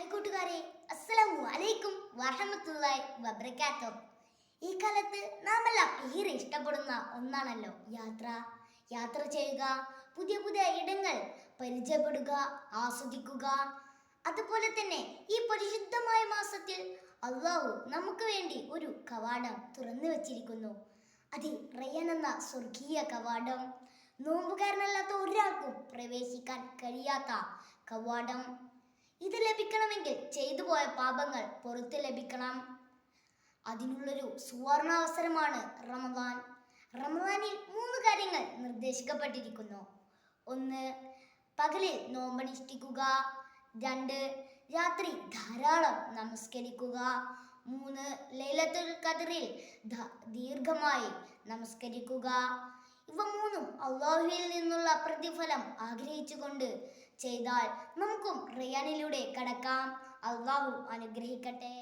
Hi കൂട്ടുകാരെ, അസ്സലാമു അലൈക്കും വറഹ്മത്തുള്ളാഹി വബറകാതുഹു. ഈ കാലത്ത് നാം എല്ലാം ഏറെ ഇഷ്ടപ്പെടുന്ന ഒന്നാണല്ലോ യാത്ര. യാത്ര ചെയ്യുക, പുതിയ പുതിയ ഇടങ്ങൾ പരിചയപ്പെടുക, ആസ്വദിക്കുക. അതുപോലെ തന്നെ ഈ പരിശുദ്ധമായ മാസത്തിൽ അള്ളാഹു നമുക്ക് വേണ്ടി ഒരു കവാടം തുറന്നു വച്ചിരിക്കുന്നു. അത് റയ്യാൻ എന്ന സ്വർഗീയ കവാടം. നോമ്പുകാരനല്ലാത്ത ഒരാൾക്കും പ്രവേശിക്കാൻ കഴിയാത്ത കവാടം. ഇത് ലഭിക്കണമെങ്കിൽ ചെയ്തു പോയ പാപങ്ങൾ പുറത്തു ലഭിക്കണം. അതിനുള്ളൊരു സുവർണാവസരമാണ് റമദാൻ. റമദാനിൽ 3 കാര്യങ്ങൾ നിർദ്ദേശിക്കപ്പെട്ടിരിക്കുന്നു. 1. പകലിൽ നോമ്പനുഷ്ഠിക്കുക. 2. രാത്രി ധാരാളം നമസ്കരിക്കുക. 3. ലൈലത്തുൽ ഖദ്റിൽ ദീർഘമായി നമസ്കരിക്കുക. ഇവ 3ഉം അള്ളാഹുവിൽ നിന്നുള്ള പ്രതിഫലം ആഗ്രഹിച്ചുകൊണ്ട് ചെയ്താൽ നമുക്കും റയ്യാനിലൂടെ കടക്കാം. അള്ളാഹു അനുഗ്രഹിക്കട്ടെ.